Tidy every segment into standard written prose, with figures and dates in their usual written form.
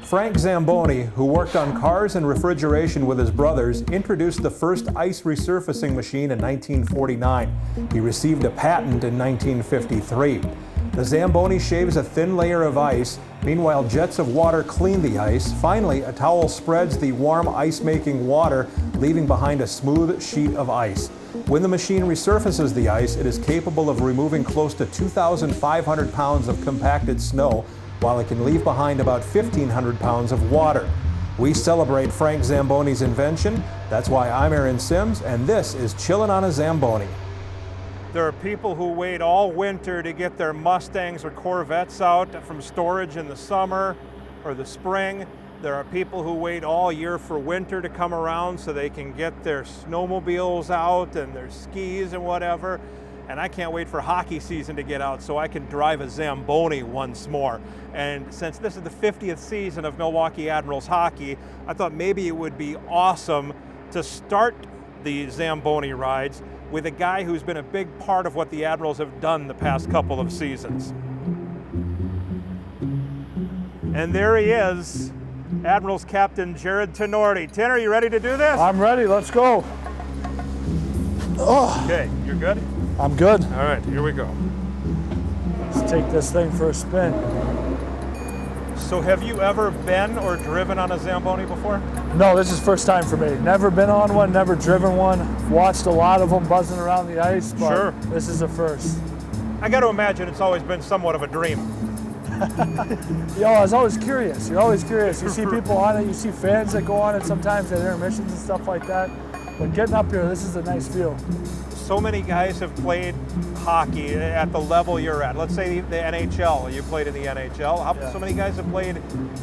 Frank Zamboni, who worked on cars and refrigeration with his brothers, introduced the first ice resurfacing machine in 1949. He received a patent in 1953. The Zamboni shaves a thin layer of ice. Meanwhile, jets of water clean the ice. Finally, a towel spreads the warm ice-making water, leaving behind a smooth sheet of ice. When the machine resurfaces the ice, it is capable of removing close to 2,500 pounds of compacted snow, while it can leave behind about 1,500 pounds of water. We celebrate Frank Zamboni's invention. That's why I'm Aaron Sims, and this is Chillin On A Zamboni. There are people who wait all winter to get their Mustangs or Corvettes out from storage in the summer or the spring. There are people who wait all year for winter to come around so they can get their snowmobiles out and their skis and whatever. And I can't wait for hockey season to get out so I can drive a Zamboni once more. And since this is the 50th season of Milwaukee Admirals hockey, I thought maybe it would be awesome to start the Zamboni rides with a guy who's been a big part of what the Admirals have done the past couple of seasons. And there he is, Admirals Captain Jarred Tinordi. Tin, are you ready to do this? I'm ready, let's go. Oh. Okay, you're good? I'm good. All right, here we go. Let's take this thing for a spin. So have you ever been or driven on a Zamboni before? No, this is first time for me. Never been on one, never driven one. Watched a lot of them buzzing around the ice, but sure. This is a first. I got to imagine it's always been somewhat of a dream. I was always curious. You're always curious. You see people on it, you see fans that go on it sometimes at intermissions and stuff like that. But getting up here, this is a nice view. So many guys have played hockey at the level you're at. Let's say the NHL, you played in the NHL. So many guys have played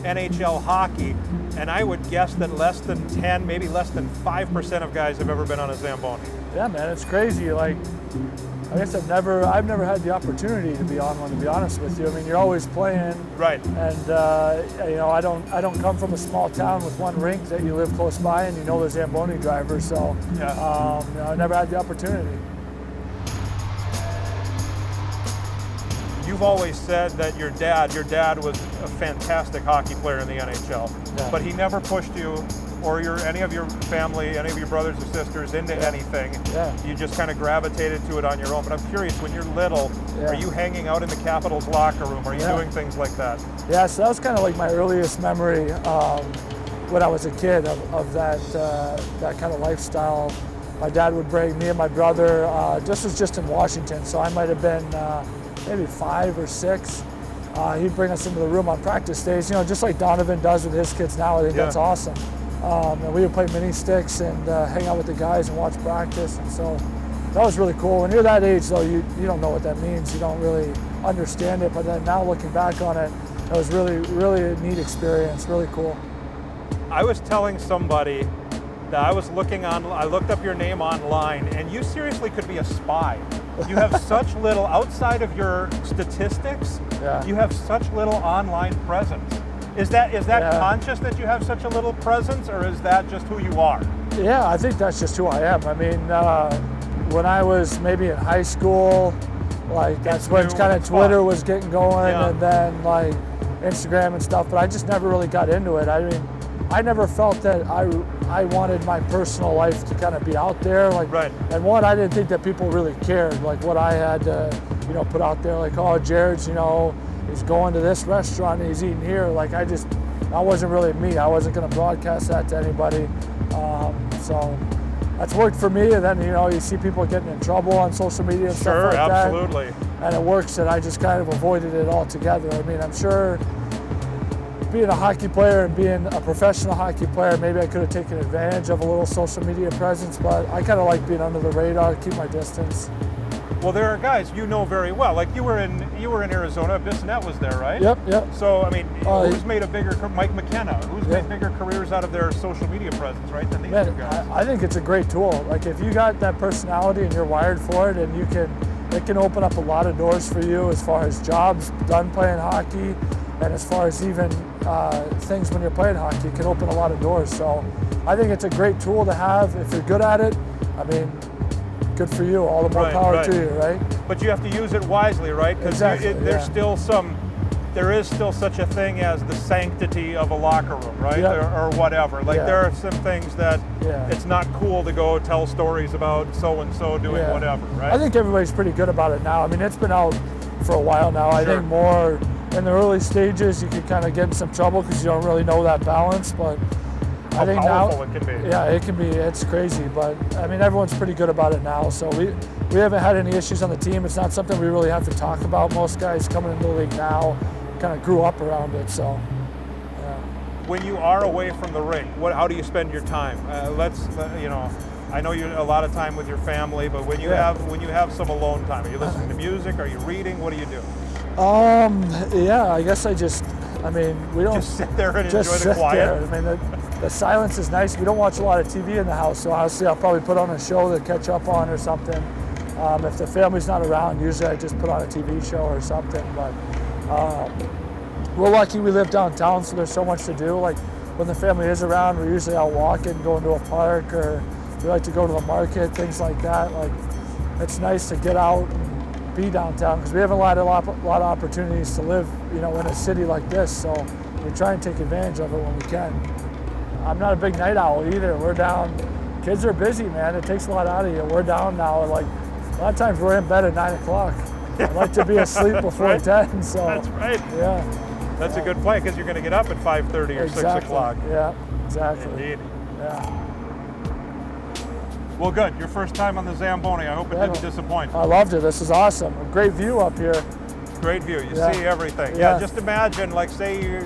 NHL hockey, and I would guess that less than 10, maybe less than 5% of guys have ever been on a Zamboni. Yeah, man, it's crazy. Like, I guess I've never had the opportunity to be on one, to be honest with you. I mean, you're always playing. Right. And, I don't come from a small town with one rink that you live close by and you know the Zamboni driver, so I never had the opportunity. You've always said that your dad was a fantastic hockey player in the NHL, but he never pushed you or any of your family, any of your brothers or sisters into anything. You just kind of gravitated to it on your own. But I'm curious, when you're little, are you hanging out in the Capitals locker room? Are you doing things like that? Yeah, so that was kind of like my earliest memory when I was a kid of that kind of lifestyle. My dad would bring me and my brother, this was just in Washington, so I might have been maybe 5 or 6. He'd bring us into the room on practice days, just like Donovan does with his kids now. I think that's awesome. And we would play mini sticks and hang out with the guys and watch practice, and so that was really cool. When you're that age, though, you don't know what that means. You don't really understand it, but then now looking back on it, it was really, really a neat experience, really cool. I was telling somebody that I looked up your name online, and you seriously could be a spy. You have such little, outside of your statistics, you have such little online presence. Is that conscious that you have such a little presence, or is that just who you are? Yeah, I think that's just who I am. I mean, when I was maybe in high school, like that's when kind of Twitter was getting going, and then like Instagram and stuff, but I just never really got into it. I mean, I never felt that I wanted my personal life to kind of be out there. And one, I didn't think that people really cared, like what I had to, put out there, like, oh, Jarred's, he's going to this restaurant and he's eating here. Like, that wasn't really me. I wasn't going to broadcast that to anybody. So that's worked for me. And then, you see people getting in trouble on social media and stuff like that. Sure, absolutely. And it works, and I just kind of avoided it altogether. I mean, I'm sure being a hockey player and being a professional hockey player, maybe I could have taken advantage of a little social media presence, but I kind of like being under the radar, keep my distance. Well, there are guys you know very well. Like you were in Arizona. Bissonnette was there, right? Yep. So I mean, who's made a bigger Mike McKenna? Who's made bigger careers out of their social media presence, right? Than these two guys. I think it's a great tool. Like if you got that personality and you're wired for it, and it can open up a lot of doors for you as far as jobs done playing hockey, and as far as even things when you're playing hockey, it can open a lot of doors. So I think it's a great tool to have if you're good at it. I mean, good for you. All the more power to you, right? But you have to use it wisely, right? Because there's still some there is still such a thing as the sanctity of a locker room, right? Yep. Or whatever. Like there are some things that it's not cool to go tell stories about so-and-so doing whatever, right? I think everybody's pretty good about it now. I mean, it's been out for a while now. I think more in the early stages, you could kind of get in some trouble because you don't really know that balance, but I think powerful now, it can be. Yeah, it can be. It's crazy, but I mean, everyone's pretty good about it now. So we haven't had any issues on the team. It's not something we really have to talk about. Most guys coming into the league now kind of grew up around it. So, yeah. When you are away from the rink, how do you spend your time? You know, I know you a lot of time with your family, but when you have some alone time, are you listening to music? Are you reading? What do you do? Yeah, I guess we don't just sit there and enjoy the quiet. There. I mean, the silence is nice. We don't watch a lot of TV in the house, so honestly, I'll probably put on a show to catch up on or something. If the family's not around, usually I just put on a TV show or something. But we're lucky we live downtown, so there's so much to do. Like when the family is around, we're usually out walking, going to a park, or we like to go to the market, things like that. Like it's nice to get out and be downtown because we have a lot of opportunities to live, you know, in a city like this. So we try and take advantage of it when we can. I'm not a big night owl either. We're down. Kids are busy, man. It takes a lot out of you. We're down now. Like a lot of times we're in bed at 9 o'clock. I like to be asleep before 10. So that's right. Yeah. That's a good play because you're going to get up at 5:30 or 6 o'clock. Yeah, exactly. Indeed. Yeah. Well, good. Your first time on the Zamboni. I hope it didn't disappoint. I loved it. This is awesome. A great view up here. Great view. You see everything. Yeah. Just imagine, like, say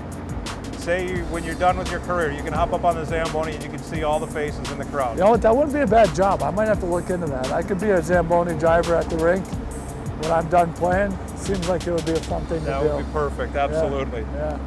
when you're done with your career, you can hop up on the Zamboni and you can see all the faces in the crowd. You know what? That wouldn't be a bad job. I might have to look into that. I could be a Zamboni driver at the rink when I'm done playing. Seems like it would be a fun thing to do. That would be perfect. Absolutely. Yeah.